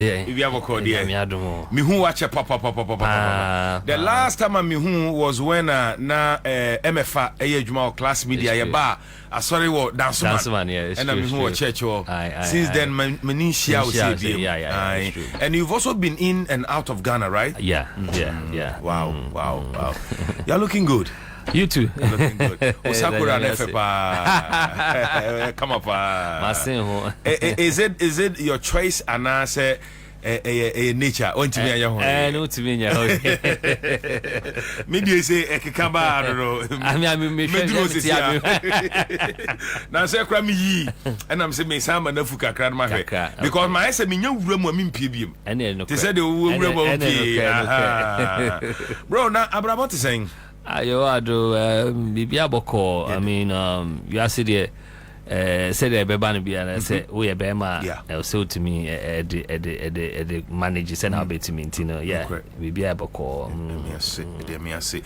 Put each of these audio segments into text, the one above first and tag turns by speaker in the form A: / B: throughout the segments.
A: If you have a call there, me who watch a papa. The last time I me who was when na MFA Juma class media ya bar. Sorry, what dance man, yeah, and I'm who church. Since then, Manisha was here. And you've also been in and out of Ghana, right?
B: Yeah.
A: Wow. You're looking good.
B: You too.
A: You're looking good. Osakura nefepa. Come up. Is it your choice and I say nature on to me
B: no to me
A: maybe you say ekikaba I don't know.
B: I mean
A: now say kra me yi and I'm say me sama na fuka kra ma hwe because my say me nya wura mu am mpie biem they said the wura mu bro na abrabot saying
B: ayo ado bibia boko I mean you are see there said beba no bia say we e be ma so to me the manager said how be to me you know yeah bibia boko
A: me say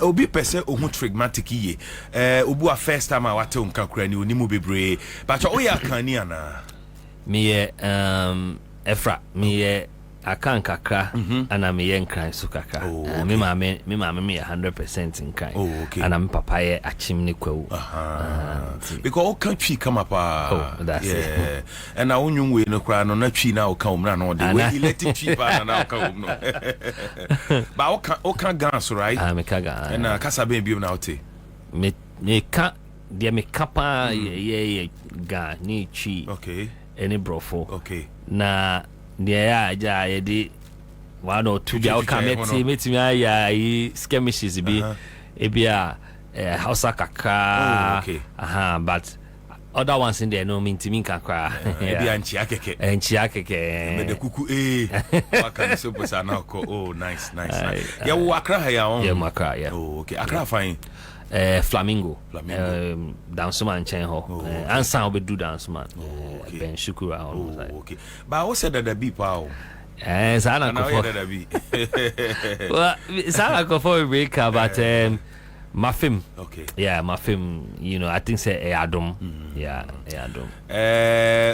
A: obi pese ohu Trigmatic ye obu a first time I wate unka kura ni onimu bebre but o ya kan ni ana
B: me efra me akan kakra ana me yen kran so kakra me ma me 100% in kran ana me papa ye achim ni kwawu
A: because all country come up
B: that's it
A: and na onwun we no kra no na twi na o kan umra no de we electric twi pa na o kan no but o kan gas right
B: me ka gas
A: and na kasa be bi na o te
B: me ka de me kapa ye ga ni twi
A: okay
B: any brofo
A: okay
B: na yeah di one or two dia o kameti metimi ayi skirmishes bi ebia hausa kakra but other ones in there no mintimi kakra
A: ebia nchia keke me de kuku waka so posa na ko oh nice ya wo akra ha ya on
B: yeah makra yeah
A: okay akra fine
B: Flamingo dance man chen ho ansa obedu dance man ben shukura
A: okay but what said that the people
B: sana ko well sana ko for break but my film
A: okay
B: yeah my film you know I think say Adam yeah Adam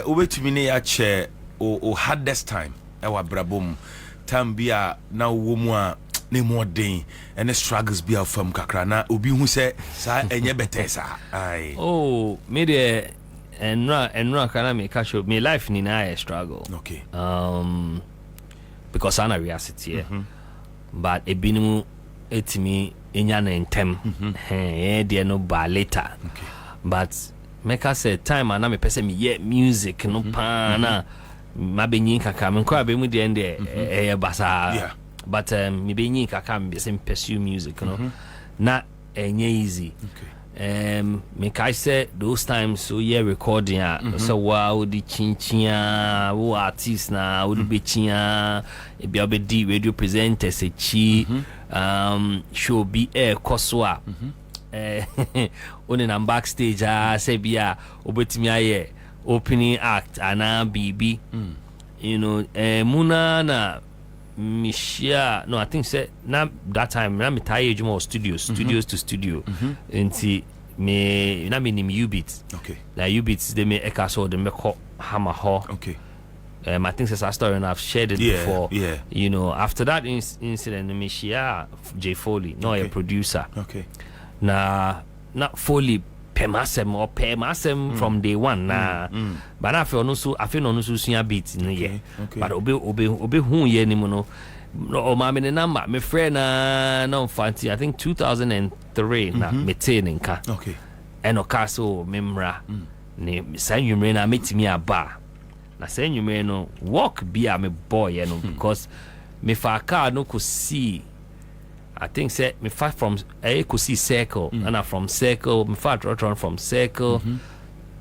A: obetumi ne ya che o hardest time e wa brabom tambia na wo mu a ne more day and the struggles be from kakra na obi hu say sa enye betesa ai
B: me de enra kana me catch me life ni na struggle
A: okay
B: because ana reality but ebinimu etimi enya na entem de no ba later
A: okay
B: but make us say time and me person me yeah music no pa na mabenyi kakra me kwa be mu de ende basa but me be nyi kaka me say pursue music no na enye easy
A: okay
B: me kai say those times so yeah recording so wow di chinchia wo artist na wo be chia e bia be di radio presenter se chi show be koswa on in backstage say bia obetimi aye opening act ana bibi you know muna na Mishia no I think say na that time na me tie ejuma studios to studio enti me na me nim U-Beats
A: okay
B: na U-Beats they me eka so they me call hammer ho
A: okay
B: I think it's a story and I've shared it before you know after that incident me share J Foley no a producer
A: okay
B: na Foley Pemasem from day one na but I feel no so suya beat no ye but obe hu ye ni mo no o ma me number me friend na fancy I think 2003 na mete nka
A: okay
B: eno kaso memra ne sanyumre na metimi aba na sanyumre no walk be a me boy no because me fa car no ko see I think say me far from could see circle and I from circle me far run from circle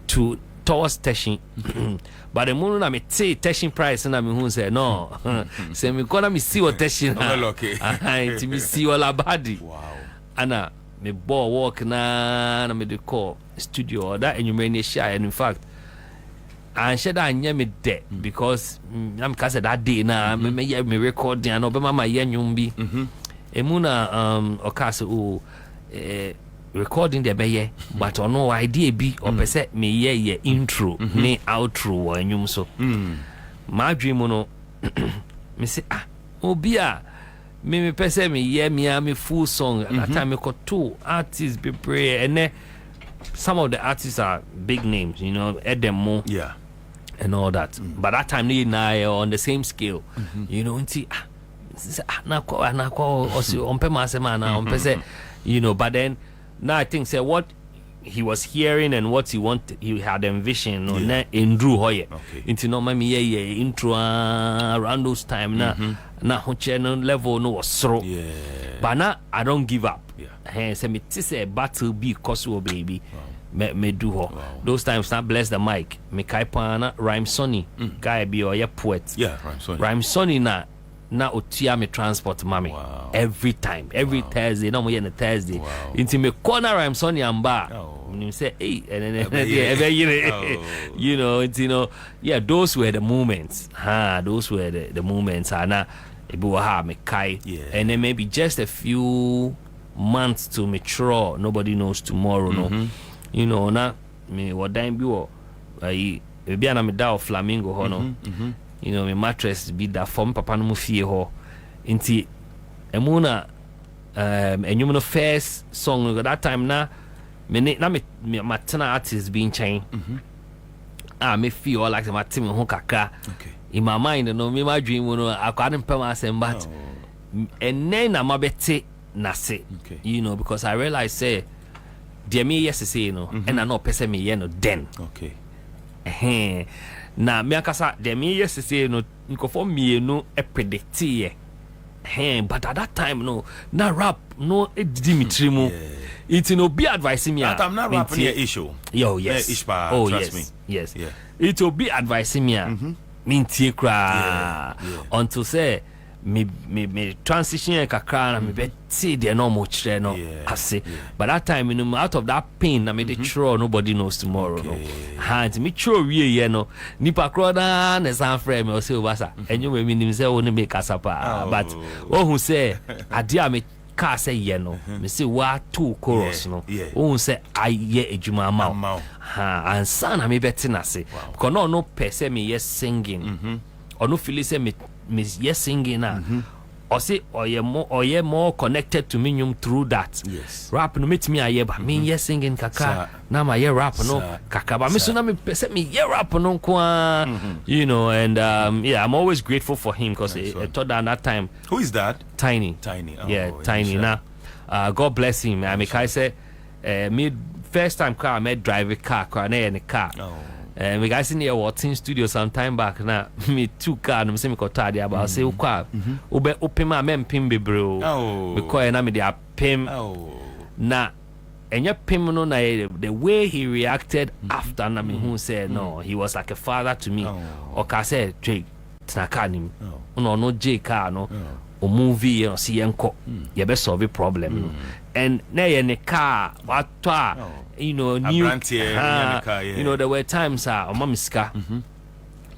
B: to towards station but the moon na me say station price na me who say no say me gonna me see what station to me see all about
A: wow
B: ana me ball walk na me the call studio that and you may share and in fact and share that nya me de because I'm cause that day na me recording and obema my yenyumbi emuna okaso recording the beye but no idea bi or pese me ye intro me outro wa nyum so my dream no me say obia me pese me yeah me full song at that time me got 2 artists be pray and some of the artists are big names, you know, Edemo, and all that. But that time they now on the same scale, you know. You know, but then now I think say what he was hearing and what he had envisioned in Drew Hoye. Into no mami intro around those time na channel level no was throw. But now I don't give up. Hey, say me say battle be koso baby. Me do ho. Those times not bless the mic. Me kaipana Rhyme Sonny. Guy be or poet.
A: Rhyme Sonny.
B: Rhyme Sonny na utia me transport mami. Every time, every Thursday. No more in Thursday. Into me corner Rhyme Sonny and bar. You say hey, and then you know, it's yeah. Those were the moments. Those were the moments. And me kai. And then maybe just a few months to mature. Nobody knows tomorrow. No, you know na me what time be wo maybe ana me da Flamingo ho no. You know me mattress be that form papa no fie ho nti emuna enyum no first song that time na me matana artist being chain me feel all like my team ho kakra in my mind no me my dream no akwa dem pema asem but and then I'm a bit nase you know, because I realize say dear me yesterday you know and I know person me no then na me akasa dear me yesterday you know nko for me no e predict but at that time no na rap no e Dimitri mu it no be advising me
A: that I'm not rapping your issue
B: yes
A: trust me
B: yes it will be advising me me tie kra until say me transition kakra na me be the normal chre no ase but that time you know out of that pain na me dey throw nobody knows tomorrow no hand me throw wie no nipa kro na na san frame me o say obasa enyo me nim say wo ne make asapa but who say ade a me ka say ye no me say wa two chorus no who say aye ejuma ma and san na me beti na say because no per se me yes singing or no feel say me yes singing or say or ye more connected to me through that rap no meet me aye ba me yes singing kaka na ma ye rap no kaka ba me so na me say me ye rap no kwa you know. And yeah, I'm always grateful for him because I thought that time.
A: Who is that?
B: Tiny Tiny now God bless him. I mean I say me first time car I met drive a car in a car. We guys in here watching studio some time back now. Me 2 car no say me ko tade about say ukwa ube open ma mem pim bebro because na me dey pim na enya pim no na the way he reacted after na me who said no he was like a father to me or ka say Drake tnaka nim no J car no o movie you see enko ye be solve problem and na ye ne car watwa you know new you know there were times o mamiska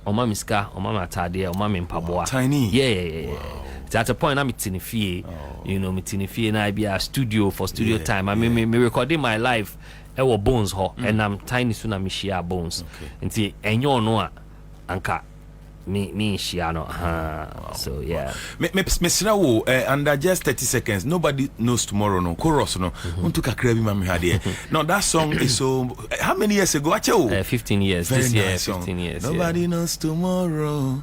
B: o mama tade o mama mpaboa
A: Tiny
B: at a point I'm in fie you know me in fie na be a studio for studio time I mean me recording my life e wo Bones ho and I'm Tiny so na me share Bones nti enyo no a anka me shiano so yeah
A: me srawo under just 30 seconds nobody knows tomorrow no chorus no unto kakra bi ma me hade now that song is so how many years ago
B: 15 years
A: very
B: this year
A: nice
B: 15 years
A: nobody knows tomorrow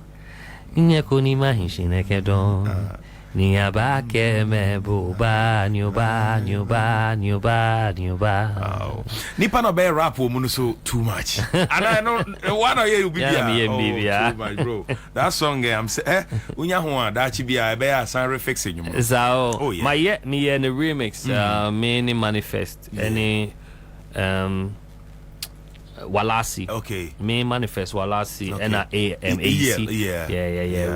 B: nyako ni mahinshine kedon ni abake meboba nyoba
A: nipa no be rap wo mu so too much and I know one of you be too much bro that song I'm say unya ho da chi bia be ya san refix enyum
B: so my me in the remix many manifest any Walasi me manifest Walasi and AMAC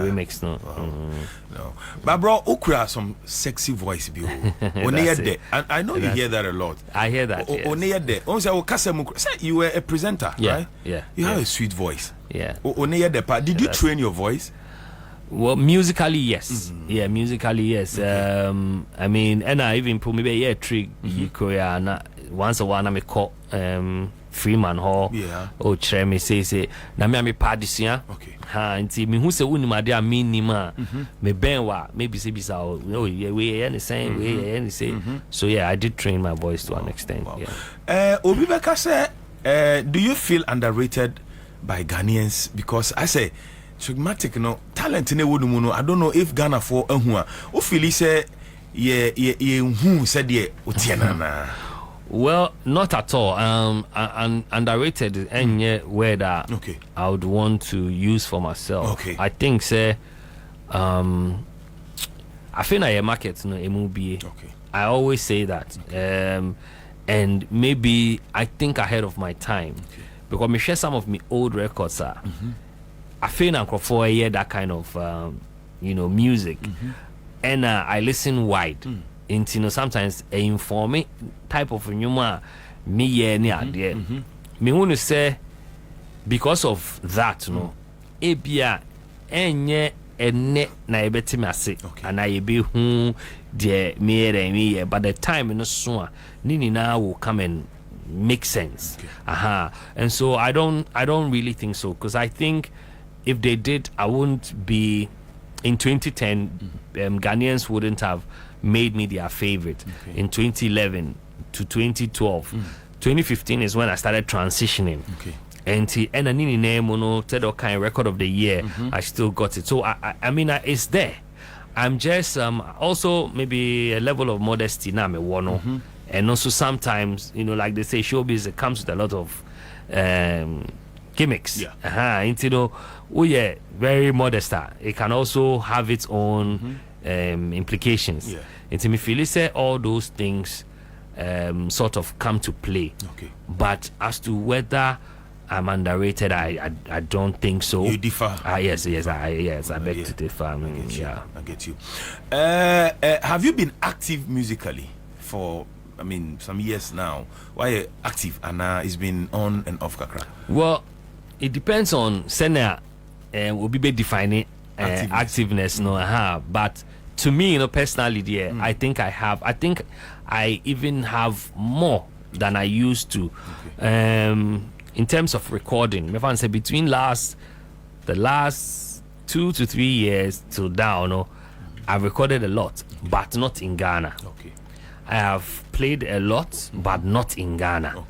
B: remix no
A: but bro okra some sexy voice bi and I know you hear that a lot.
B: I hear that
A: say you were a presenter right you have a sweet voice did you train your voice?
B: Well, musically yes musically yes I mean and I even put me Trig Korea once a while I me call Freeman Hall. Oh, chere me say na me padisia.
A: Okay.
B: Ha, nti me hu se woni de a me nima me ben wa maybe say bisa oh yeah we any same we any say. So yeah, I did train my voice to an extent. Yeah.
A: Obi Beka say do you feel underrated by Ghanaians? Because I say Trigmatic no talent in no. I don't know if Ghana for who feel say who said utiana.
B: Well, not at all. Underrated is any word that I would want to use for myself.
A: Okay.
B: I think say I feel like a market no MUBA.
A: Okay.
B: I always say that. And maybe I think ahead of my time.
A: Okay.
B: Because me share some of my old records I feel like for a year that kind of music. And I listen wide. Into sometimes a informing type of humor me any idea. Me want to say because of that, ebia enye ene na ebeti me ase and I be who de me but the time no so nini na will come and make sense. And so I don't really think so, because I think if they did, I wouldn't be in 2010. Ghanaians wouldn't have made me their favorite. In 2011 to 2012. 2015 is when I started transitioning. And a nini name Tedo kind record of the year. I still got it. So I mean it's there. I'm just also maybe a level of modesty now me one. And also sometimes, like they say, showbiz, it comes with a lot of gimmicks. Very modest. It can also have its own implications. And to me, feel say all those things sort of come to play. But as to whether I'm underrated, I don't think so.
A: You differ.
B: Yes, I beg to differ.
A: I get you. Have you been active musically for some years now? Why active and it's been on and off kakra?
B: Well, it depends on senior will be defining activeness but to me, personally, I think I even have more than I used to. In terms of recording, if I say between the last 2 to 3 years till now, I've recorded a lot, but not in Ghana. I have played a lot, but not in Ghana.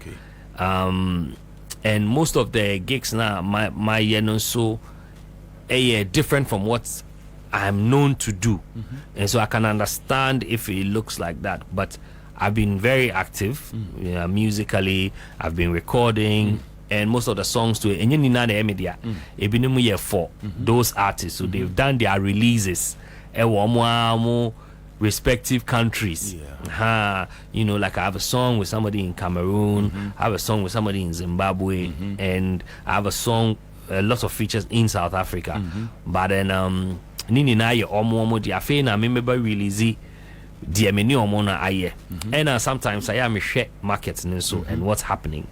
B: And most of the gigs now, my so different from what I'm known to do. And so I can understand if it looks like that. But I've been very active musically. I've been recording, and most of the songs to it for those artists. So they've done their releases respective countries. Like I have a song with somebody in Cameroon, I have a song with somebody in Zimbabwe, and I have a lot of features in South Africa. But then nini na ye omo di afi na me release di many omo na aye. And sometimes I am share markets and so and what's happening.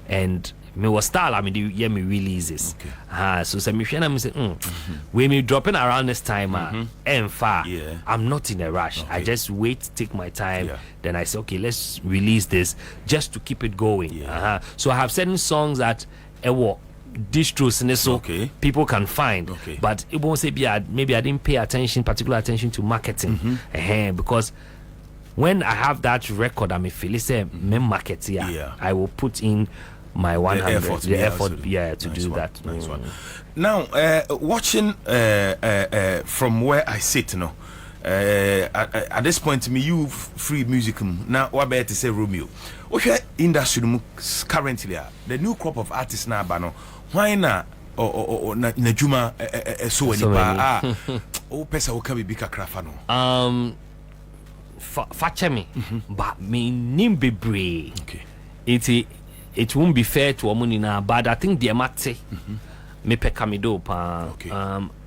B: And me was style me releases. So say me share na me say when me dropping around this time and far I'm not in a rush. I just wait, take my time, then I say okay, let's release this just to keep it going. So I have certain songs that distros and so people can find, but it won't say maybe I didn't pay particular attention to marketing because when I have that record, I may feel say me market I will put in my 100 effort to do that.
A: Nice one. Now watching from where I sit at this point to me you free music now what better to say Romeo okay industry currently the new crop of artists now bano why na na juma so any pa o pesa o can be kakra no fache me but me nim bebre it won't be fair to omuni na but I think the mate me pekamido pa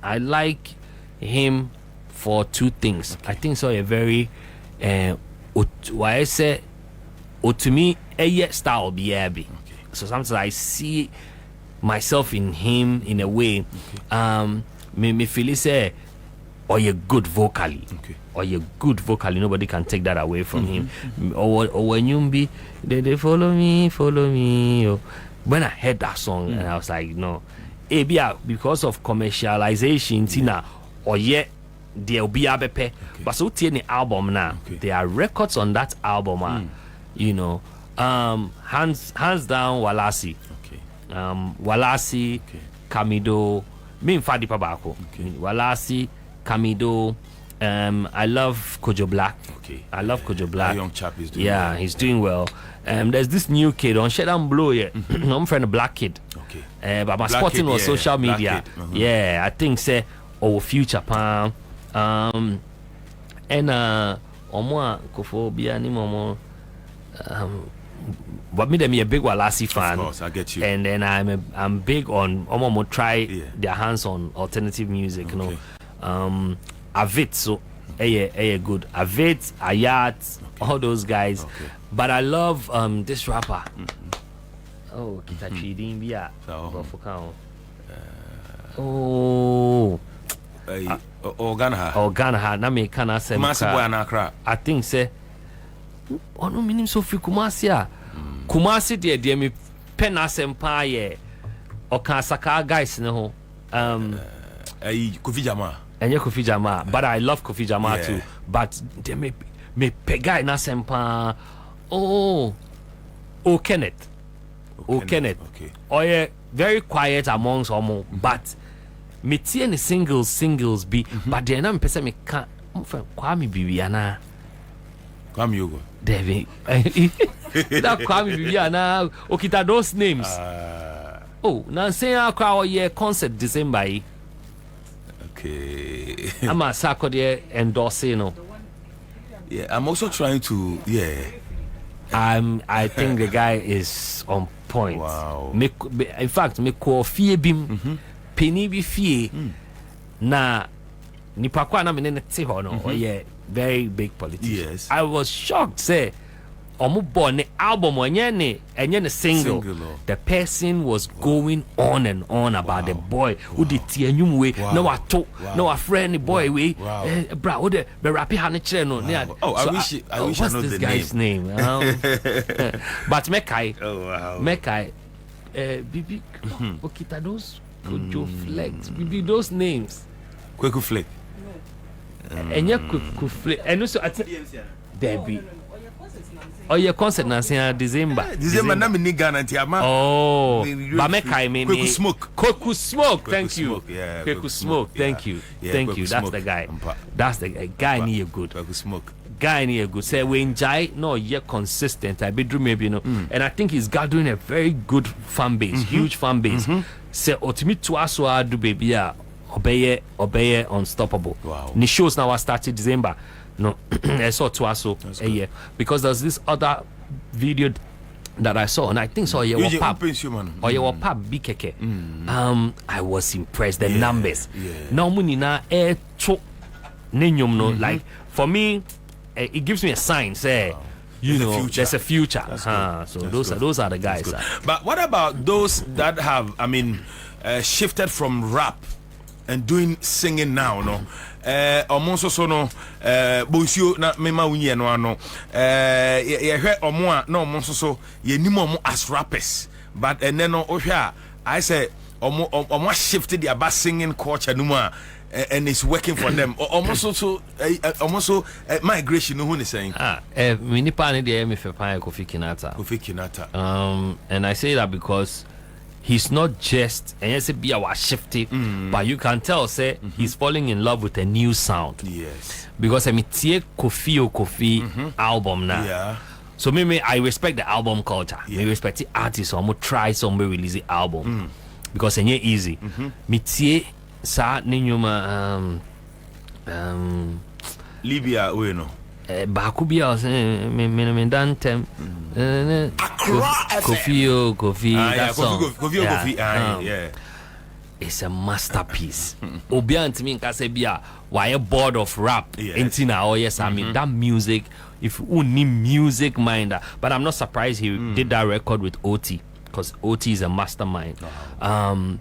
A: I like him for two things. I think so a very why I say to me a style be so sometimes I see myself in him in a way me feel say
B: or you're good vocally.
A: Okay.
B: Or you're good vocally. Nobody can take that away from him. Or when you be, they follow me. Oh. When I heard that song, and I was like, no, because of commercialization, Tina, or yet there'll be a bepe. But so the album now, there are records on that album, you know, hands down Walasi, Walasi, Kamido, me in Fadi Pabako, Walasi, Kamido. I love Kojo Black. I love Kojo Black.
A: That young chap is doing well.
B: He's doing well. There's this new kid on Shed and Blow. I'm friend a black kid. But my spotting on social media. I think say future pan. And Omo Kofo Bia ni momo. But me them a big Walasi fan.
A: Of course, I get you.
B: And then I'm big on Omo try their hands on alternative music. You know. Avit, so good. Avit, Ayat, all those guys. But I love this rapper. Oh, Kitachi Dimbia. Ghana. Na me kana say. I think say. Oh no, minim so fi Kumasi a. Kumasi de me pen asempa ye. Oka saka guys ne ho.
A: Kofi Jama.
B: And Kofi Jama, but I love Kofi Jama too. But they me pega na sempa. Kenneth. Kenneth. Okay. Very quiet amongst omo, but me tie ni singles be, but then I'm person me can Kwame Bibiana.
A: Kwame Yogo.
B: David. That Kwame Bibiana. Okita those names. Now say I cry concert December. I'm a Saturday endorsing.
A: Yeah, I'm also trying to.
B: I think the guy is on point.
A: Wow.
B: In fact, me call fee bim penny be fee na nipa kwa na me ne te ho no. Very big politician.
A: Yes.
B: I was shocked. Say omo born the album enye ne single. The person was going on and on about the boy who did tianyum we no ato no a friend the boy we bra wo de be rap ha ne kire no.
A: I wish I know
B: this
A: the
B: guy's name. But Mekai Bibi Okita those Kojo Flex Bibi those names
A: Kweku Flex
B: enye Kweku Flex and also at Debbie. Concert na December
A: na me ni Ghana nti ama
B: but me kai me
A: Kweku Smoke
B: thank you Kweku Smoke thank you that's the guy need a good
A: Kweku Smoke
B: guy need a good say we enjoy no consistent I be dream maybe and I think he's gathering a very good fan base huge fan base say ultimate to us do baby obey unstoppable ni shows now started December. No, I saw twice a year because there's this other video that I saw and I think so. Your pub BKK. I was impressed. The numbers. Now munina no like for me, it gives me a sign. Say, there's a future. So those are the guys.
A: But what about those that have shifted from rap and doing singing now? No. Omonso so no bonsio na mema wunye no ano ye hwe omo a na omonso so ye nim omo as rappers but ene no ohwe a I say omo shifted their bass singing culture no more and it's working for them almost migration no who is saying
B: mini pan dey me fe pan Kofi Kinata and I say that because he's not just and yes be our shifty but you can tell say he's falling in love with a new sound.
A: Yes,
B: because I mean tie Kofi album now.
A: Yeah,
B: so I respect the album culture. Me respect the artist so I'm try somebody release the album because it's easy. Me tie sa ninyuma
A: Libya we no
B: baako bia me dantem Kofi that song
A: yeah
B: it's a masterpiece. Obi antimi nka say bia why board of rap entina I mean that music if you need music minder but I'm not surprised he did that record with OT because OT is a mastermind. I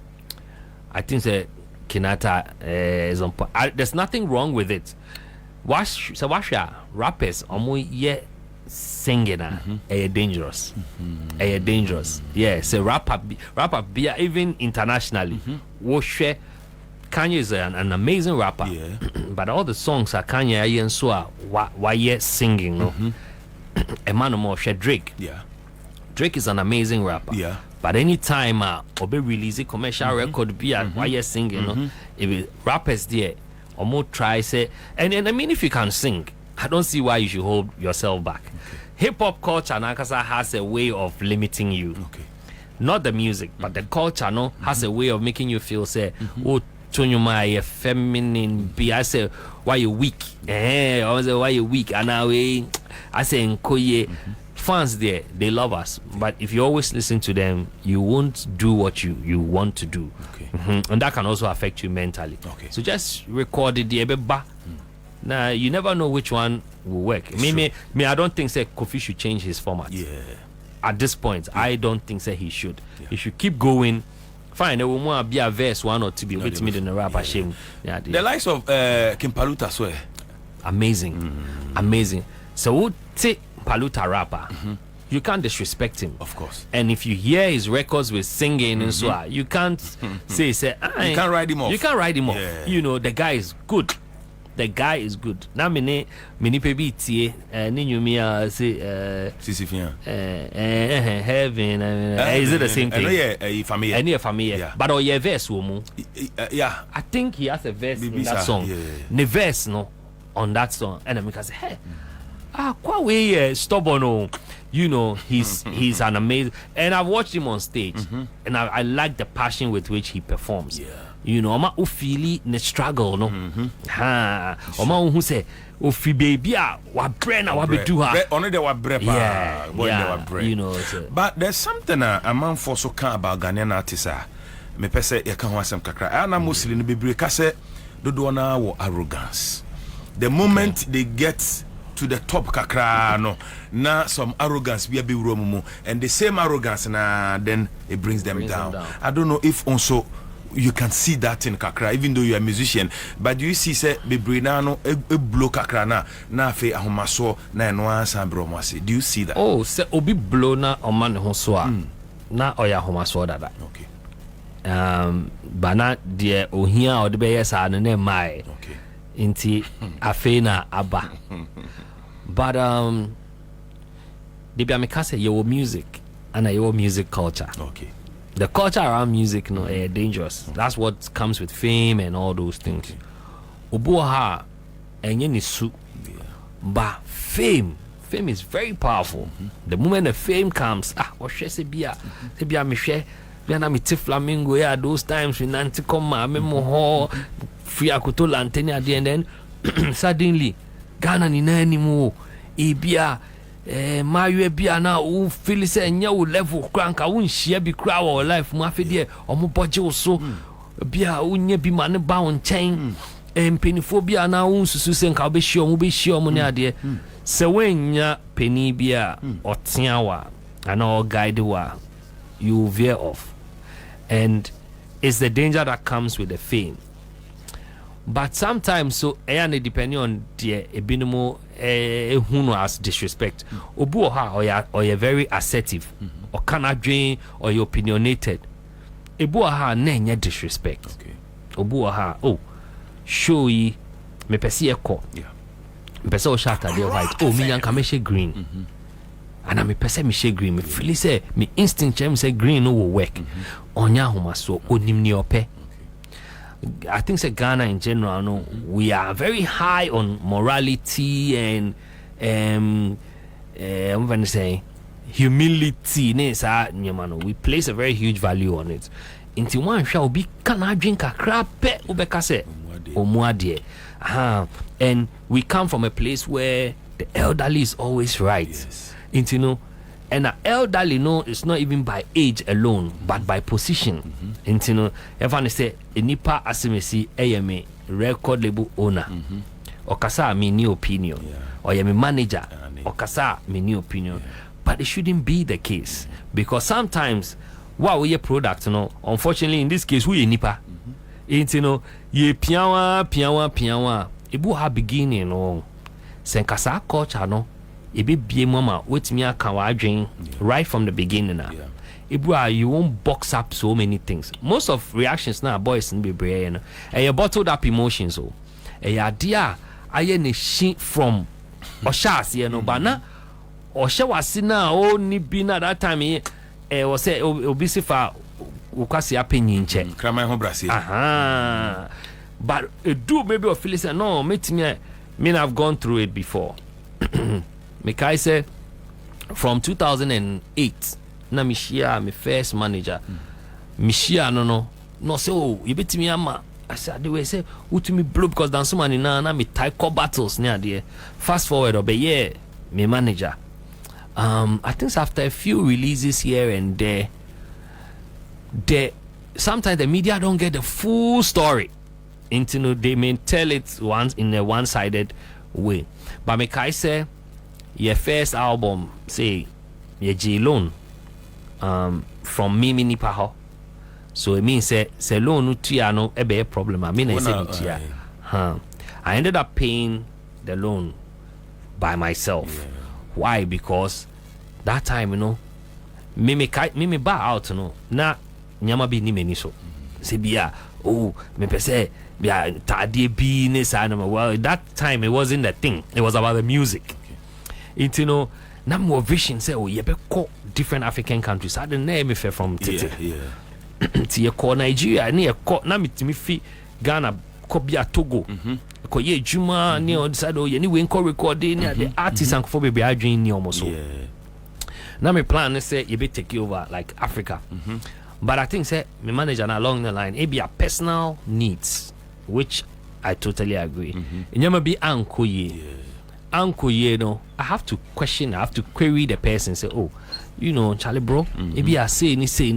B: think that Kinata is on point. There's nothing wrong with it. Washa rappers omo singing dangerous. Dangerous. Yeah, so rapper be even internationally. Washa Kanye is an amazing rapper.
A: Yeah.
B: But all the songs are Kanye and so why singing no. Emmanuel more Drake.
A: Yeah.
B: Drake is an amazing rapper.
A: Yeah.
B: But anytime Obe release a commercial record be at why you singing, no? If rappers there, or more try say, and I mean if you can sing, I don't see why you should hold yourself back. Hip hop culture Nakasa has a way of limiting you.
A: Okay.
B: Not the music, but the culture no has a way of making you feel say, oh Tonyuma you feminine be I say why you weak. I say why you weak and now I say Nkoye. Fans there, they love us, but if you always listen to them, you won't do what you want to do.
A: Okay.
B: And that can also affect you mentally.
A: Okay.
B: So just record it there. Now you never know which one will work. Me, I don't think say Kofi should change his format.
A: Yeah.
B: At this point, I don't think say he should. He should keep going. Fine, there will more be a verse one or two be with me than a rapper shame. Yeah,
A: the likes of Kimpaluta swear.
B: Amazing. So we'll take Paluta rapper. You can't disrespect him,
A: of course.
B: And if you hear his records with singing and so on, you can't say
A: you can't write him off.
B: You can't write him off.
A: Yeah.
B: You know the guy is good. The guy is good. Now many people tie ninyumi say heaven. Is it the same thing? Any familiar.
A: Yeah.
B: But or your verse womu.
A: Yeah.
B: I think he has a verse in that song. The verse no on that song, and then can say hey. Quite way stubborn. You know, he's an amazing, and I've watched him on stage, and I like the passion with which he performs.
A: Yeah.
B: You know, Oma ufili ne struggle no. Oma who say ufi baby wa brena wa bedu ha.
A: Only the wa brepa.
B: Yeah. You know.
A: But there's something a man for so can about Ghanaian artists. Me pese ya kan ho asem kakra. Ana mostly no bebre ka se dodo na wo arrogance. The moment they get to the top kakra no na some arrogance be mumu, and the same arrogance na then it brings them down. I don't know if also you can see that in kakra, even though you're a musician, but do you see say bebre na no e blow kakra na fe ahomaso na no ansa bromase. Do you see that?
B: Oh, say obi blow na oman ho so a na oya ahomaso dada.
A: Okay.
B: Bana de ohia o de be yesa na mai.
A: Okay.
B: Inti afena aba. But they be amekase your music and your music culture.
A: Okay.
B: The culture around music no dangerous. That's what comes with fame and all those things. Obuha enye ni su. But fame is very powerful. The moment the fame comes, se bia me hwe na me ti flamingo ya those times we nanti come me mo ho free akoto lanteni at the end, and then suddenly Ghana ni nani mo ibia mawe bia na u feel say nya wo level kranka wo nhia bi kra wo life mu afede omo boje wo so bia unya bi ma ne ba won chen penifo bia na wo susu se nka be hia omo ne ade se wenya peni bia oteawa and all guide wa you veer off, and it's the danger that comes with the fame. But sometimes so depending on the ebinomo who as disrespect obu or you're very assertive or cannot dream or you're opinionated ebu ha na disrespect.
A: Okay.
B: Obu show yi me pese ekọ me pese o shata dey white me yanka me share green and me pese me share green me feel say me instinct me say green no will work onya homa so onim ni ope. I think say Ghana in general, no, we are very high on morality and I'm going to say humility. We place a very huge value on it. Into one shall be can I drink a crap ubekase omuadie. And we come from a place where the elderly is always right.
A: Yes.
B: Into no. And the elderly it's not even by age alone, but by position. And you know, everyone say nipa asimesi ayame record label owner. Okasa me new opinion. Or yame manager. Okasa me new opinion. But it shouldn't be the case. Because sometimes while we a product, unfortunately in this case we nipa. Into no ye piawa ebu ha beginning no senkasa culture no ebi bie mama wetimi aka wa adwen right from the beginning na ebu you won't box up so many things. Most of reactions now boys in be brave no e bottled up emotions so e idea aye ne shi from oshas no bana oshe wasi na o ni bi na that time e was say obisi fa ukwasi apenyi nche
A: krama ho brase
B: but do maybe or feel say no me I've gone through it before. Me kai say from 2008 na me share my first manager me share no say oh you bet me ama I said the way say utumi blow because dan so many na me tie core battles near there. Fast forward or be yeah me manager I think after a few releases here and there sometimes the media don't get the full story. Into they may tell it once in a one-sided way. But me kai say your first album say your J loan from Mimi Nipaho. So it means say loan utia no ebe problem. I mean I say utia. I ended up paying the loan by myself. Yeah. Why? Because that time, you know, Mimi ba out, you know, na nyama bi ni meni so. Say bia, oh, me pese bia tadie bi ne sa na. Well, that time it wasn't the thing. It was about the music. Okay. It, you know, na more vision say, oh, you be call different African countries. I didn't name if from Tete. Yeah. Ti ye call Nigeria, ni ye call na mi fi Ghana, ko bia Togo. Ko ye juma ni on side o ye ni we nko recording the artists and for be adwin ni almost so. Now my plan is say you be take over like Africa. But I think say my manager na along the line it be a personal needs, which I totally agree. Nyama be anko ye no, I have to question, I have to query the person, say, oh, you know, Charlie bro, it be a say ni say.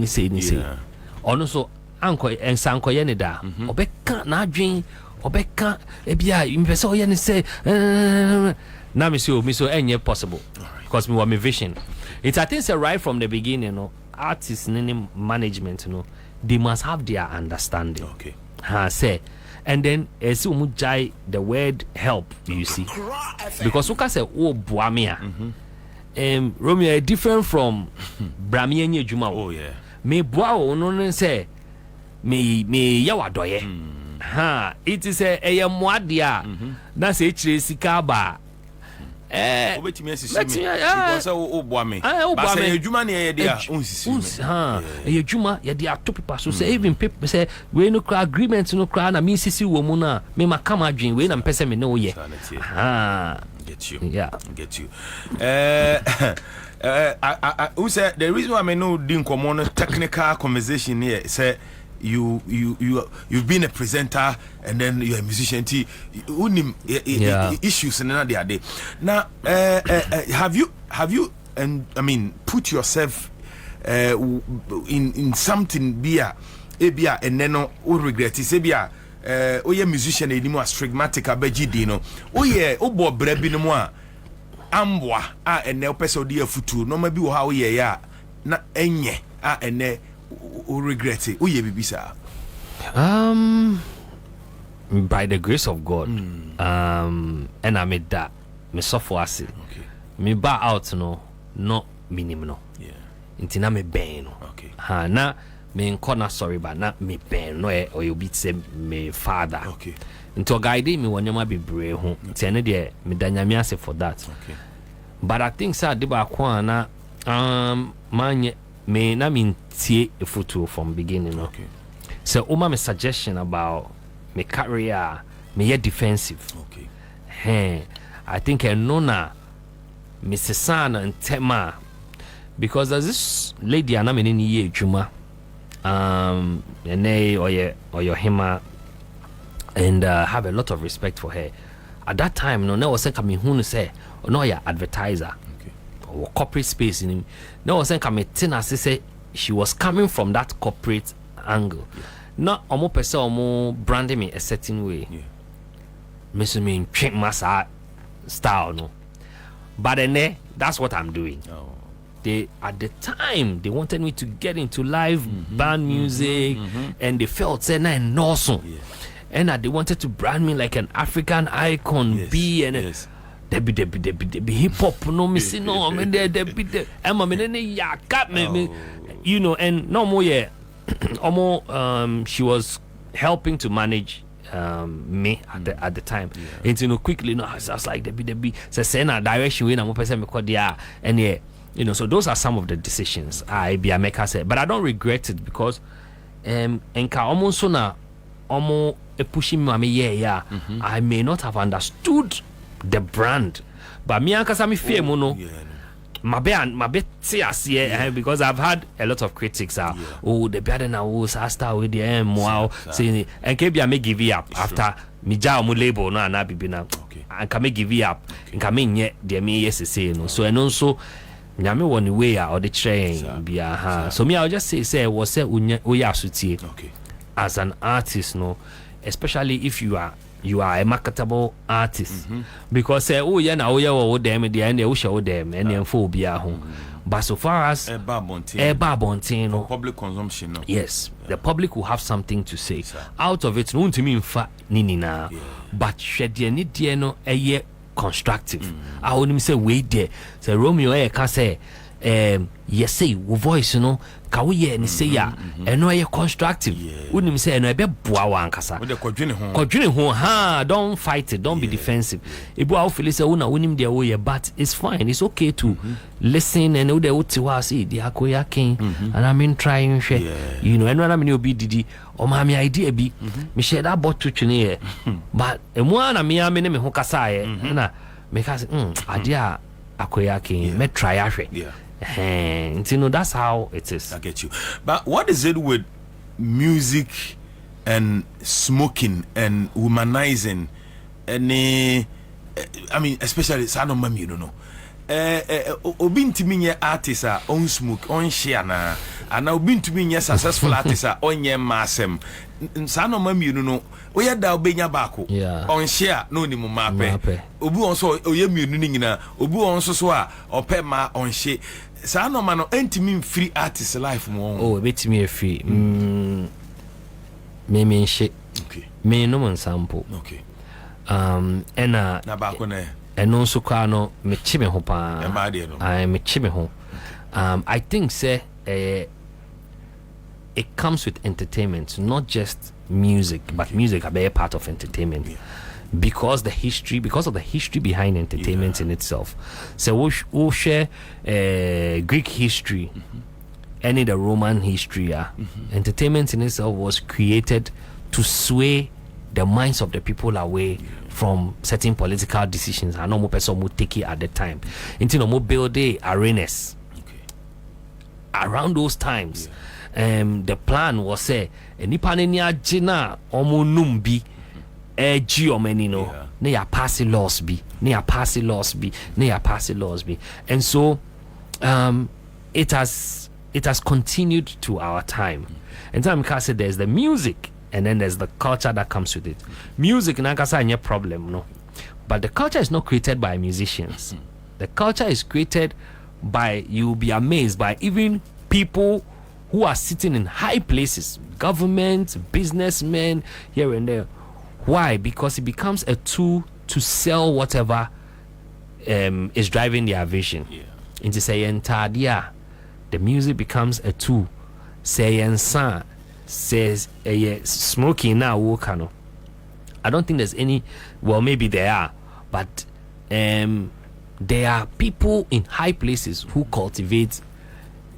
B: Or no so anko and sanko ye ni da. Obeka na adwin obeka ebia impese o ye ni say na me so enye possible because me want me vision. It's I think say right from the beginning, you know, artists and management, you know, they must have their understanding.
A: Okay.
B: Say and then as you jai the word help, you see, because you can say oh boamia Romeo different from Bramienye Juma.
A: Oh yeah,
B: me boa no say me yawa doye. It is a mwadia that's a sika ba
A: obetimi asisi because o boa me but say adwuma na ye dia onsisi me
B: adwuma ye dia to people so say even people say we no cry agreement no cry na me sisi wo mu na me makama adwen we na mpese me ne wo ye
A: get you who said the reason why me no din common technical conversation here say you've been a presenter and then you're a musician issues in another day now have you and I mean put yourself in something bia and then no regret say bia oye musician anymore as Trigmatic abegidi no oye obo brebi no mo a ambwa ene opese odi afutu no ma bi wo ha oye ya na enye ene o regret it. Uye bibisa.
B: By the grace of God, and I made that. Me suffer acid.
A: Okay.
B: Me back out no minimum no.
A: Yeah.
B: Intina me ben no.
A: Okay.
B: Na me nkona sorry but na me ben no or you beat say me father.
A: Okay.
B: Into guide me wanyama be brave ho. Tiene de me danyame ase for that.
A: Okay.
B: But I think sir de ba kwa na manye me na me tie a photo from beginning.
A: Okay.
B: So uma me suggestion about me career me ye defensive.
A: Okay.
B: I think I know na Mrs. Sana and Tema because there's this lady and I'm in ye juma and they or your hima and have a lot of respect for her. At that time no was saying coming who say no ya advertiser. Or corporate space in him. No was saying Tina say she was coming from that corporate angle. Not almost person almost branding me a certain way. Miss me trick massa style no. But then that's what I'm doing. they at the time they wanted me to get into live band music, and they felt say na awesome, and they wanted to brand me like an African icon, be and be hip hop no me see no me there be the Emma me ya cut me, you know, and no more she was helping to manage me at the time, and you know quickly I was like the be say na direction we na mo person me call there, and you know, so those are some of the decisions I be a maker said, but I don't regret it because enka almost so na almost pushing me I may not have understood the brand, but me ankasa me fear mono my bit because I've had a lot of critics oh the better now start with the wow saying and I may give you up after me ja mo label no na bibi na and can me give you up and can me nye the me yes say no, so and also nyame one way or the train be so me I'll just say was say as an artist, no, especially if you are a marketable artist, because say oh yeah now oh them the end they show them and then for be home. But so far as
A: no, public consumption, no.
B: Yes, the public will have something to say out of it. No to me in fact nina, but shed the no a year constructive. I wouldn't say wait there. Say Romeo can say yes say voice, you know, can we hear and say and no a constructive. Wouldn't say no be boa kasa. Don't fight it, don't be defensive. Ibu feel say una unim their way, but it's fine, it's okay to listen and the utiwa see the akoya king and I mean trying you know, and when I mean you be didi or my idea be me share that bottle to but one me ho kasa na make us idea akoya king me try and you know that's how it is.
A: I get you. But what is it with music and smoking and womanizing and I mean especially Sano Mami, you know. Obin to me artist on smoke on share na and obin to me successful artist on ye masem Sano Mami, you know. We had that benya bako on share no ni mape obu onso oye mienu nyina obu onso so a opema on share Sano mano entimi free artist life mo
B: oh betimi free me shit
A: okay
B: me no man sample
A: okay
B: ena
A: na bako na
B: eno so kwa no me chime ho pa I me chime ho I think say it comes with entertainment, not just music, but music are a part of entertainment because of the history behind entertainment in itself. So we'll share Greek history and the Roman history. Entertainment in itself was created to sway the minds of the people away from certain political decisions. I know more person would take it at the time. Until more build arenas around those times. The plan was say nipa ne agina omonum bi geomeni no na ya pass laws bi and so it has continued to our time. And time can say there's the music and then there's the culture that comes with it. Music na kasa any problem no, but the culture is not created by musicians. The culture is created by, you'll be amazed by even people who are sitting in high places, government, businessmen, here and there. Why? Because it becomes a tool to sell whatever is driving their vision. Into saying tadia, the music becomes a tool. Saying sa says smoking now wokano. I don't think there's any. Well, maybe there are, but there are people in high places who cultivate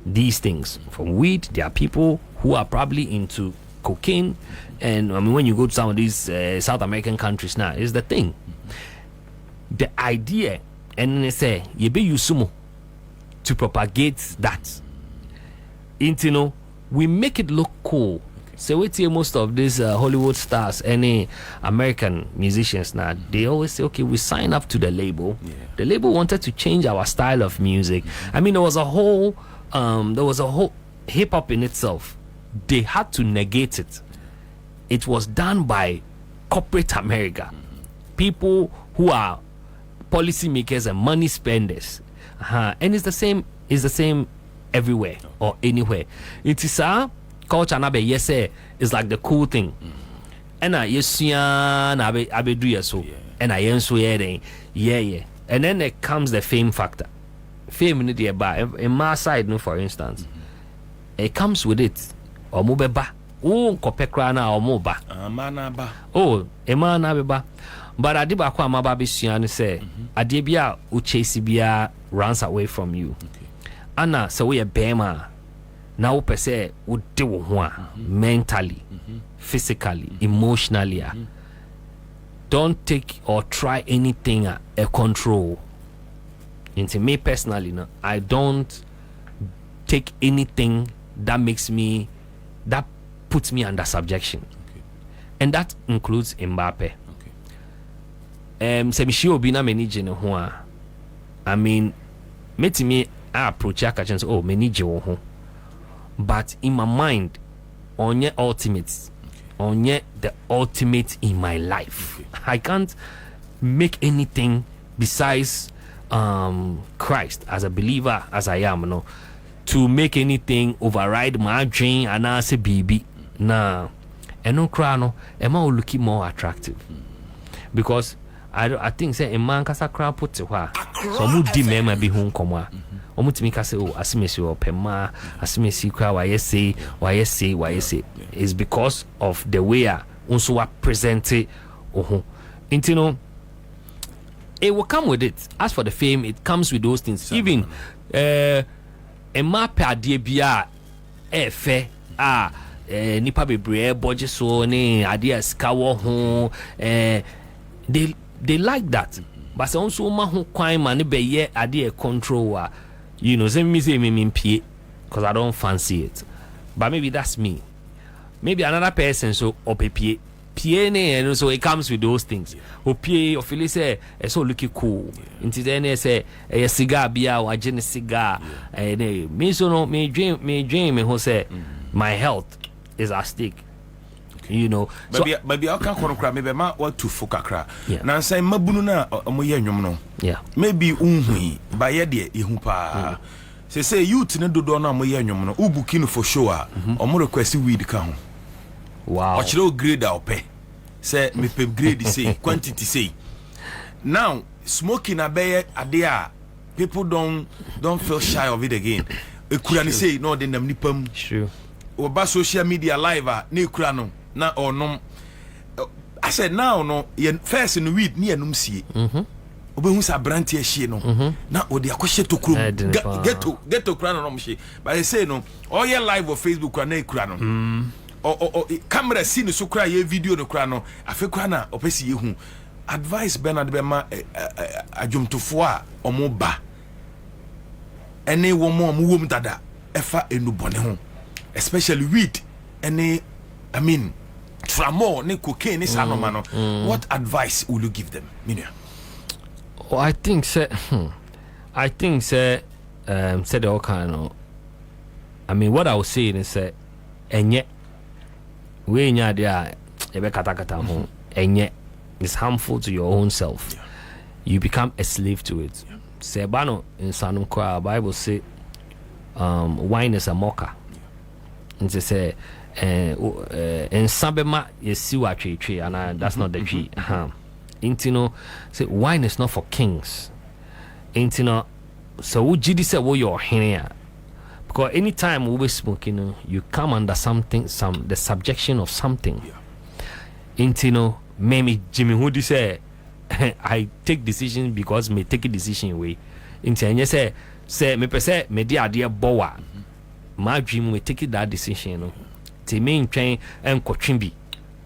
B: these things. From weed, there are people who are probably into cocaine, and I mean when you go to some of these South American countries now, is the thing. The idea, and they say you be sumo to propagate that. Into, you know, we make it look cool. So we see most of these Hollywood stars, any American musicians now, they always say, okay, we sign up to the label. The label wanted to change our style of music. I mean, there was a whole hip hop in itself. They had to negate it. It was done by corporate America, people who are policymakers and money spenders. And it's the same It's the same everywhere or anywhere. It is a culture na be yes it's like the cool thing. And yes na be do yes so. And so yeah. And then there comes the fame factor. Fame in the bar in my side, no, for instance. It comes with it. Or mobeba. Oh, kopekrana or moba.
A: Manaba.
B: Oh, emanaba. But I did back what my baby say. Adibia uchesibia runs away from you. Anna, so we a bema. Now per se would do mentally, physically, emotionally. Don't take or try anything a control. Into me personally, no, I don't take anything that puts me under subjection. And that includes Mbappe. Semishi obina manage no ho. I mean, me approach akachan oh manage ho. But in my mind, onye ultimate. Onye the ultimate in my life. I can't make anything besides Christ as a believer as I am, no, to make anything override my dream and I say baby. Nah, and no crano, Emma will look more attractive because I think say a man kasa crowd put to her. So mu di me be home come. Omutimi ka say oh asimesi opema asimesi kwa why say is because of the way also present it. You know, it will come with it. As for the fame, it comes with those things. Even a map idea bia fair nipa bebre budget so ne ideas kawo ho they like that. But also ma ho kwan man be ye idea control you know, say me pay because I don't fancy it. But maybe that's me. Maybe another person so opepie and so it comes with those things. Opie or feel say so looking cool. Into then say a cigar bia or a cigar. Me so no me dream me who say my health is at stake. You know,
A: maybe I can't cry. Maybe I want to focus. Now say mabunu na omoye nwom no.
B: Yeah.
A: Maybe unhui ba ye de ehu pa. Say youth ne dodo na omoye nwom no. Ubuki for show omo request weed ka ho.
B: Wow.
A: Ochiro grade ope. Say me pe grade say quantity say. Now smoking abeye ade a people don't feel shy of it again. Ekurani say no de nam nipam.
B: Sure.
A: Oba social media live na ekura no. Na or no, I said now no. First in weed ni enum sie. Obehu sa brantie hie no. Na odi akohye to krom. Get to kura no mhye. But I say no. All your live on Facebook na ekura no. Or camera scene so kura ye video no kura no. Afi kura na opesi yehu. Advice Bernard Bema adwumtofo a omo ba. Ene wo mo wom dada efa enubone ho. Especially weed ene I mean Tramor, ne cocaine, ne sanomano. What advice will you give them, Minia?
B: Oh, I think say said all kind of. I mean, what I was saying is say, and yet we nya there ebe kata ho, and yet it's harmful to your own self. Yeah. You become a slave to it. Say bano in Sanum Kwa Bible say, wine is a mocker. And they say. And Sabema is siwa tree, and that's not the tree. Intino say wine is not for kings. Intino, so would you say what you're here? Because anytime we be smoking, you come under the subjection of something. Intino, maybe Jimmy Hoodie say, I take decisions because me take a decision away. Intino say me per se me dear boa. My dream we take that decision. No. Te main train and Kochimbi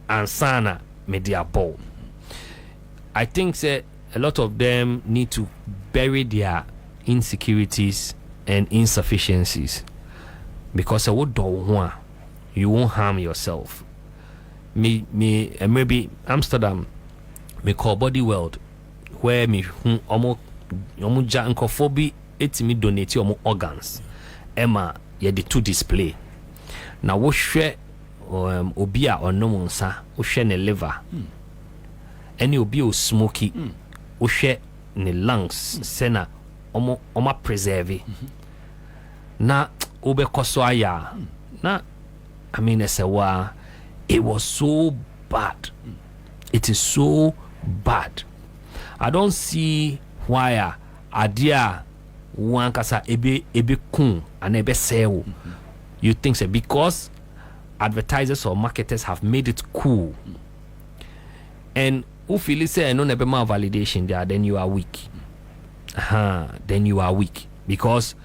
B: and Sana media ball. I think that a lot of them need to bury their insecurities and insufficiencies because I would do you won't harm yourself. Maybe Amsterdam me call body world where me omo jankophobia etimi donate omo organs Emma ye the two display. Na wo hwe obi a onom nsa wo hwe ne liver any obi o smoky wo hwe ne lungs sena omo preserve na ube koswaya na I mean esewa it was so bad. It is so bad. I don't see why adia one kasa ebe kun and ebe sell. You think so because advertisers or marketers have made it cool. And if you say no nebe ma validation there, then you are weak. Then you are weak because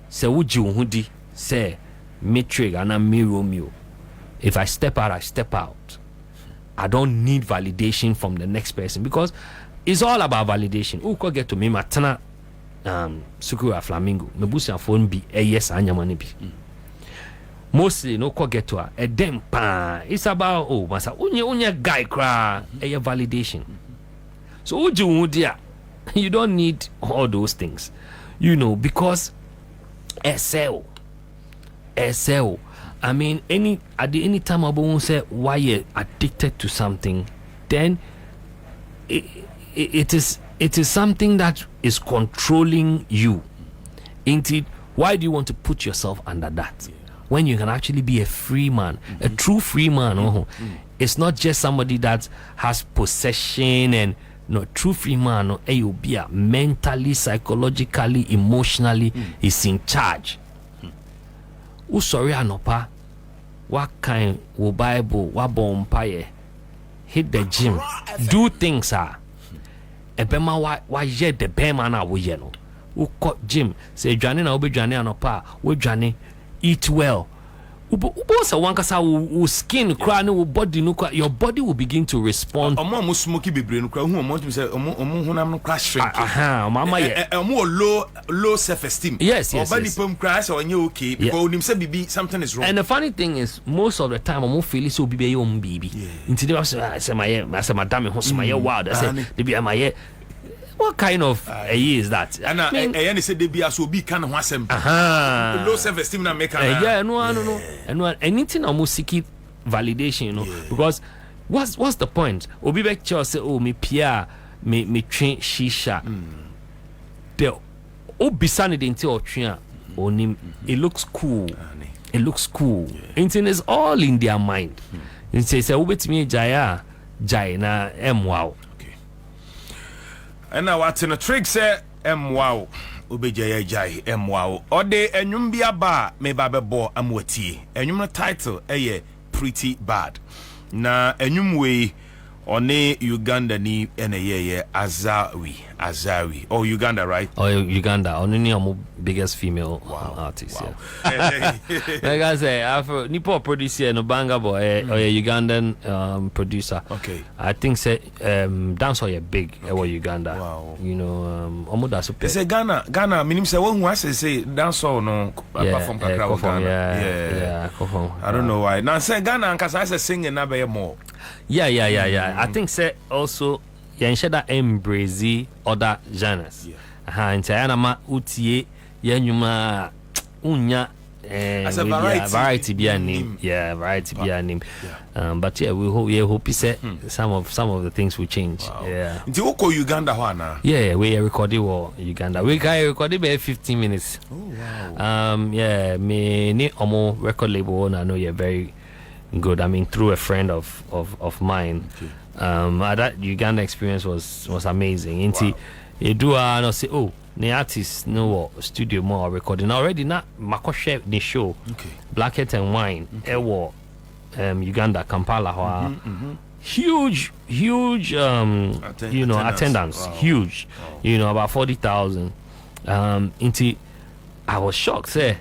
B: say uji uhudi say me trigger and me Romeo. If I step out, I step out. I don't need validation from the next person because it's all about validation. Who could get to me matana Sukura Flamingo me busi phone be yes anyamani bi. Mostly no could get to her a dem pa. It's about masa unya guy cry a validation. So uji you don't need all those things, because SL. I mean, at any time I won't say why you're addicted to something, then it is something that is controlling you. Indeed, why do you want to put yourself under that when you can actually be a free man, a true free man? It's not just somebody that has possession and no true free man. No, you be mentally, psychologically, emotionally is in charge. Sorry anopa what kind will Bible what bompaye hit the gym do things ebema wa ye the bema na wo ye no wo gym say dwane na wo be dwane anopa wo dwane eat well ubo sa wankasa wo skin cry no body no your body will begin to respond.
A: Omo smoky bebre no cry hu omo say omo hunam no crash shrink.
B: Mama ye
A: omo low self esteem.
B: Yes.
A: Body pump cry so onye okay because onim say bibi something is wrong.
B: And the funny thing is most of the time omo feel so bibi your baby. Until they say my say madam ho so my wild I say they be my what kind of is that?
A: And I say they be as obi can ho asem. Low self esteem na make
B: no. And anything almost seeking validation, because what's the point? Obi back say me Pierre me train shisha. The obisani dente or train onim it looks cool. It looks cool. Anything is all in their mind. And say obet me jaya na wow.
A: And now what's in a trick say wow. Ubejaya jai wow. Ode enyum bia ba me ba bebo amwati. Enyum no title pretty bad. Na enyum we one Uganda ni ene Azawi. Oh, Uganda, right?
B: Oh, Uganda. Only our biggest female artist.
A: Wow.
B: Like I say, Afro Nipo producer no banga boy or a Ugandan producer.
A: Okay.
B: I think say dance or big Uganda.
A: Wow.
B: Omoda super.
A: Say Ghana minim say one who say dance or no perform Ghana.
B: Yeah.
A: I don't know why. Now say Ghana and cause I say singing na be more.
B: Yeah. I think say also that embrace other genres. And ma utie yenyuma unya variety be a name. Variety be a name. But we hope say some of the things will change.
A: Wow.
B: Yeah.
A: Nti uko Uganda wana?
B: Yeah, we recorded Uganda. We recorded by 15 minutes.
A: Oh wow.
B: Me ni omo record label owner know you're very good. I mean through a friend of mine.
A: Okay.
B: That Uganda experience was amazing. Inti you do no say the artist no studio more recording already not makoshe the show.
A: Okay.
B: Blackhead and Wine Uganda Kampala huge attendance.
A: Wow.
B: Huge.
A: Wow.
B: About 40,000. Inti I was shocked say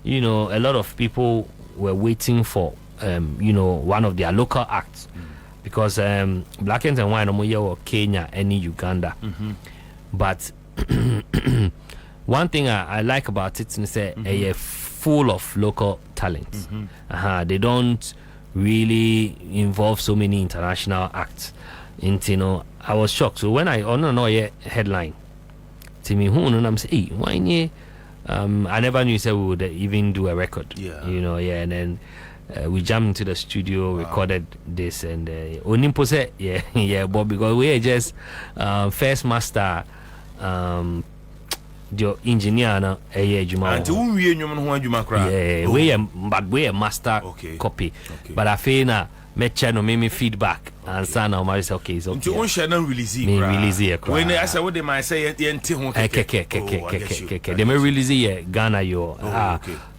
B: a lot of people were waiting for one of their local acts. Because Blackhead and Wine or Kenya any Uganda. But one thing I like about it is that they're full of local talents. They don't really involve so many international acts. And I was shocked. So when I headline to me, I'm saying, hey, why I never knew we would even do a record. And then we jumped into the studio, recorded this, and Onimpo said, but because we are just first master the engineer na adwuma
A: and who wie nwom no ho adwuma kra
B: we master copy but I feel na me check no me feedback and say na o say okay it's okay
A: you share na release kra when I say what they might say yenti ho
B: keke they me release here Ghana yo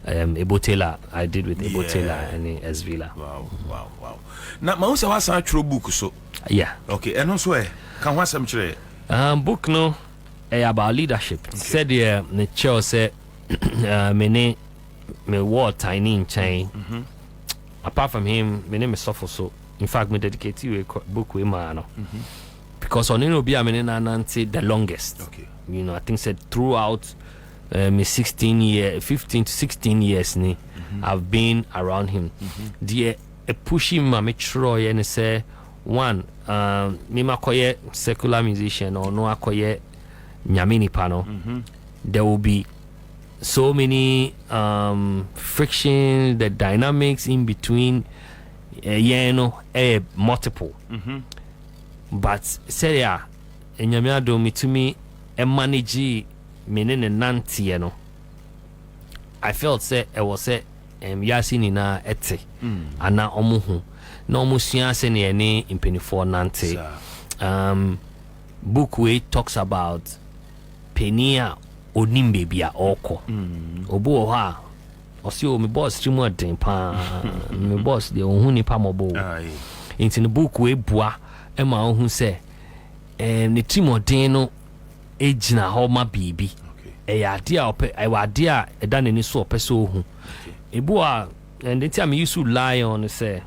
B: Ebotela I did with Ebotela and Esvila.
A: Wow na ma say was an book so okay and also can what some chere
B: book no about leadership said here the chair say me war tiny in chain apart from him my name is suffer so in fact me dedicate to a book with man because on no be nanti the longest you know I think said throughout me 15 to 16 years ni I've been around him the pushing me try and say one me makoye secular musician or no akoye nyamini pano there will be so many friction the dynamics in between multiple but say nyame do me to me manage menene nantie no I felt say I was say yasi ni na ete ana omuhu na omusua se ne ene impenifor nante book we talks about penia onimbe bia oko obo ha osi o me boss trimu aden pa me boss de ohun ni pa mobo into the book we bua e ma ohun se ne trimu aden no ejina ho ma bibi ya dia ope I wa dia e da nani so ope so ohun ebu a and the time used to lion say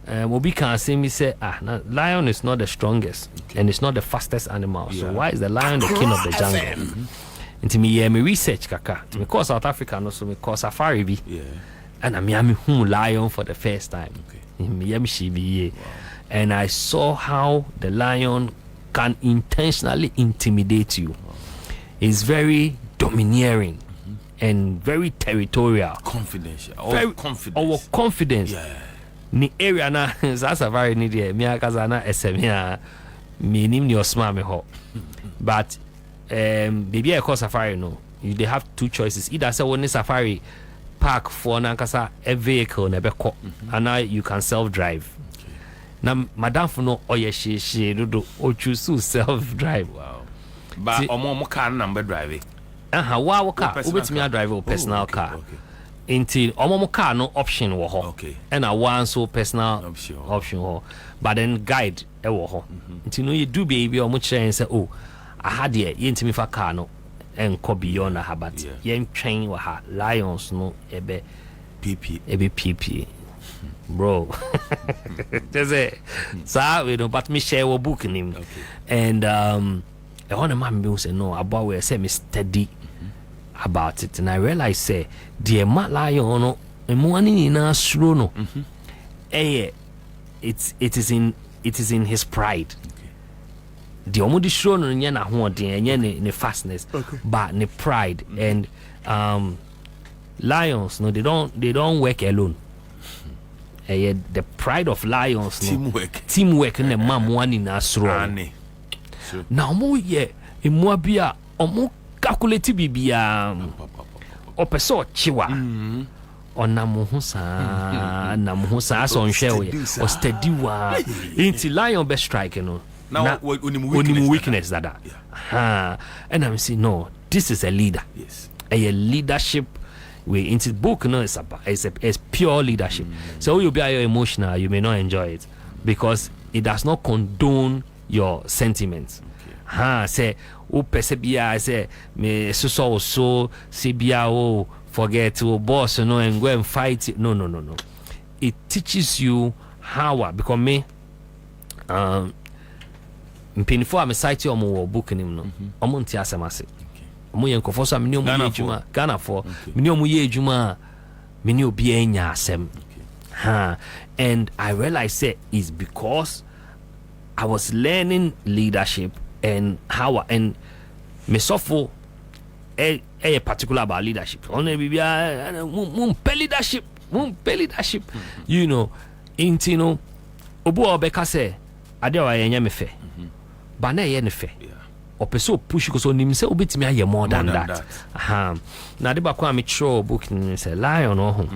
B: Obi can say me say lion is not the strongest and it's not the fastest animal so why is the lion the king of the jungle into me research kaka to me call South Africa no so me call safari bi and I'm lion for the first time and I saw how the lion can intentionally intimidate you. It's very domineering and very territorial,
A: confidential,
B: confidence ni area na za safari ni dia mi akaza na esemia mi nim ni osma me ho but baby I call safari no they have two choices either say one safari park for na kasa a vehicle na be ko and now you can self drive na madam for no oye she do o choose self drive
A: but omo car number driving
B: wa car obetimi drive a personal car until omo car no option wo ho and a one so personal option ho but then guide e wo ho until no you do baby omo chere say oh I had here yentimi fa car no enko beyond a habit yen train wa ha lions no ebe pp bro just say so we don't but me share a book name and I want to man say no about where say me steady about it and I realize say the mat lion no money in a slow no it is in his pride the omudi show no nya na ho den nya ne fastness but ne pride and lions no they don't work alone the pride of lions no teamwork na mam one in asro now mo ye emu bia omo calculate bibia opeso chiwa onam ho sa so nhwe o steady wa inti lion be strike no now onimu weakness that and I'm saying no this is a leader a leadership way into book no it's pure leadership so you'll be emotional you may not enjoy it because it does not condone your sentiments say o persebia say me so sibia o forget o boss no and go and fight it. No it teaches you how because me mpinifo am site omo book nim no omo nti asemase omo yen kofo so amni omo ejuma Ghana for mini omo ye ejuma mini obi enya asem and I realized say is because I was learning leadership and how and me suffer a particular about leadership only bibia leadership you know intino obo obeka say ade wa yenya me fe ba na ye ne fe opeso push ko so nim say obetimi aye more than that. Na de ba kwa me throw book ni say lion oh.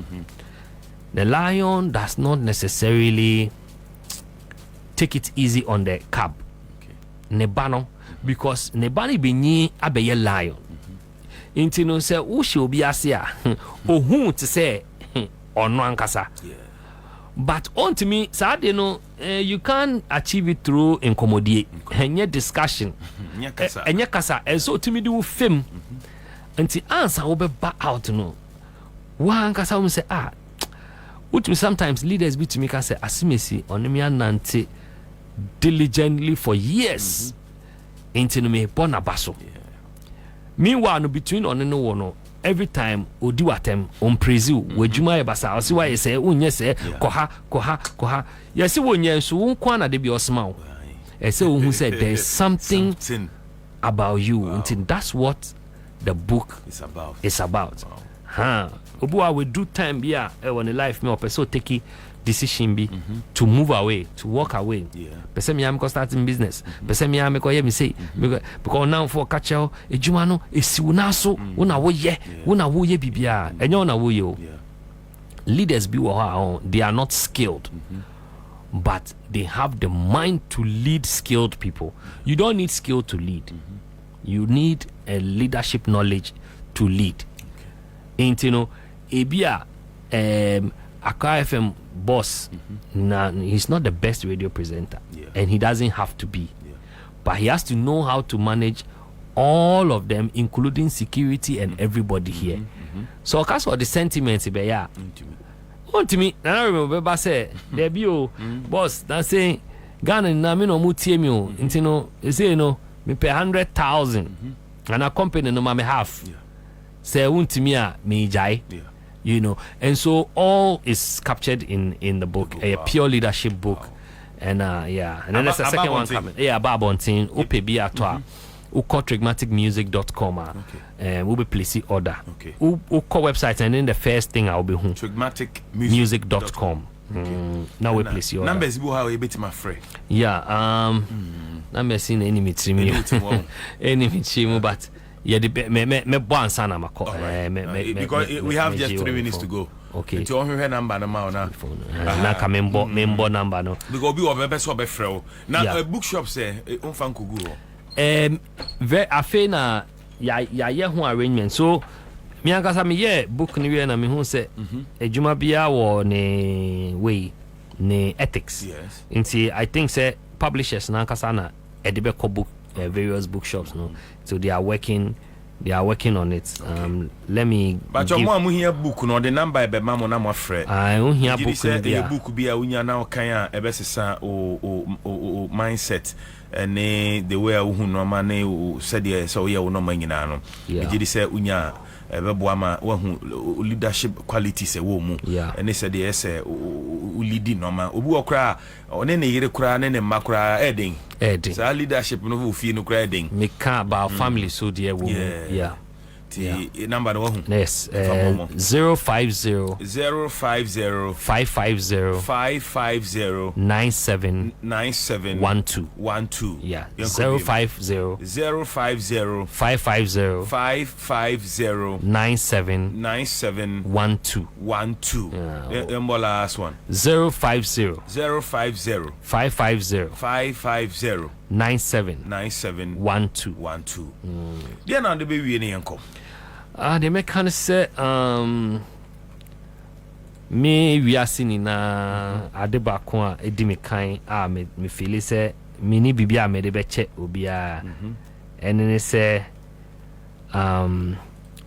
B: The lion does not necessarily take it easy on the cab. Nebano because nebani benyi abeye lion. Inti no say wo she obi ase a ohun to say ono ankasa. But on to me, sadly, you can't achieve it through incommodate and discussion. And so to me, do film until answer will be back out. One kasa will say, which sometimes leaders be to me can say, asimesi on me nante diligently for years into me bona baso. Meanwhile, no between on no one. Every time odi watem on praise we juma e basa o si wa say unye say koha yes wonye so won kwa na de bi osma o e say who said there's something about you until that's what the book is about. Obuwa we do time bia e won life me o person take decision be to move away, to walk away. Person me am ko starting business. Person me am ko ye me say because now for catch e juma no e si una so una wo ye bibia enye una wo ye o. Leaders be they are not skilled. But they have the mind to lead skilled people. You don't need skill to lead. You need a leadership knowledge to lead. And you know, ebia Accra FM boss, he's not the best radio presenter, and he doesn't have to be, but he has to know how to manage all of them, including security and everybody here. So, because of the sentiments, to me, I remember say there be boss that say Ghana na me no mutie me o, you know, you say me pay 100,000, and a company no me half. Say untimi a me jai. You know, and so all is captured in the book, a pure leadership book. And and then there's a second one coming. Babontin, UPB atwa, uko trigmaticmusic.com. We'll be placing order. Uko website, and then the first thing I'll be home. Trigmaticmusic.com. Now we place your
A: numbers. How you bit my friend?
B: Numbers in any meeting, but. Yeah, me bon sana mako.
A: Because we have just 3 minutes to go.
B: Okay.
A: To on her number now na.
B: Na ka member number no.
A: Because we will be so be free. Now bookshop say unfan kugu.
B: Very afe na ya ho arrangement. So me ankasa me ye book ni we na me hu say ejuma bia wo ne way ne ethics.
A: Yes.
B: Nti I think say publishers na ankasa na edebe ko book various bookshops so they are working on it. Let me
A: but your mom here book no the number be mama na mo frɛ
B: I won here book
A: no book bi a unya na kan a ebesesa o mindset and the way who no man said so ye wo no man nyina no e say unya ebeboa ma wahu leadership qualities e wo mu and said say leading no man obi okra one ne yire kra ne makra edin so leadership no wo fie no kra edin
B: me ka about family so there wo
A: number no wahu
B: yes 050 550 97 12 yeah 050 550 97 12
A: last one
B: 050
A: 550
B: 97 12
A: dia na de be wie ne yanko
B: they make kind of say me we are seeing na adeba ko a edi me kan a me feel say me ni bibia me de be che obia and say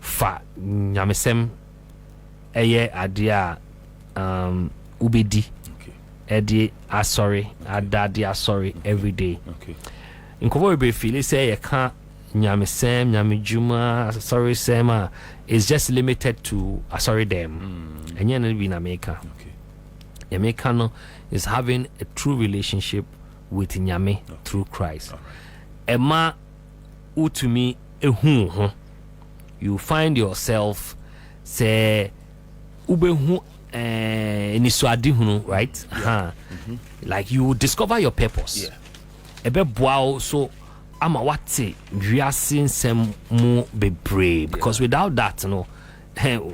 B: fa nyamesem eye ade a ubedi edi sorry adade sorry every day nkovo be feel say ye kan nyamesem nyamejuma sorry sema is just limited to sorry them and you know in America America no is having a true relationship with nyame through Christ ema utumi ehu you find yourself say ubehu enisoade hunu right like you discover your purpose ebe boa so ama wate wiase nsem mu bebree, because without that no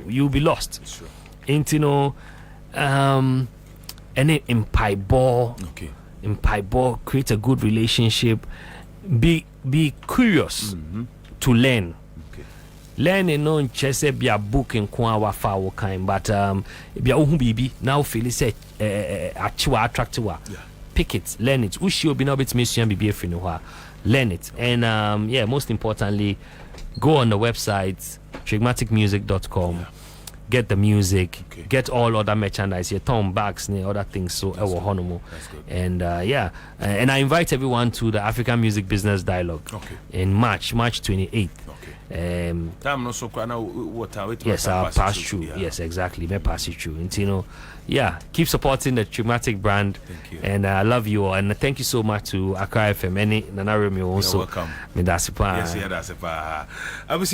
B: you'll be lost.
A: Sure.
B: And you know any in ball, create a good relationship, be curious to learn. Learning no chese be a book in kwa wa fa wo kind, but be a ohu bibi now feel say achiwa attractive. Pick it, learn it. Ushi obi na bit mission bibi efri no ha. Learn it. And most importantly, go on the website trigmaticmusic.com. Get the music, get all other merchandise, your tom bags, other things. So and and I invite everyone to the African Music Business Dialogue in March 28th. Yes, I'll pass through. Yes, exactly. May pass it through. And keep supporting the Trigmatic brand.
A: Thank you.
B: And I love you all. And thank you so much to Accra FM. Nana Remy also.
A: You're welcome.
B: Yes,
A: I was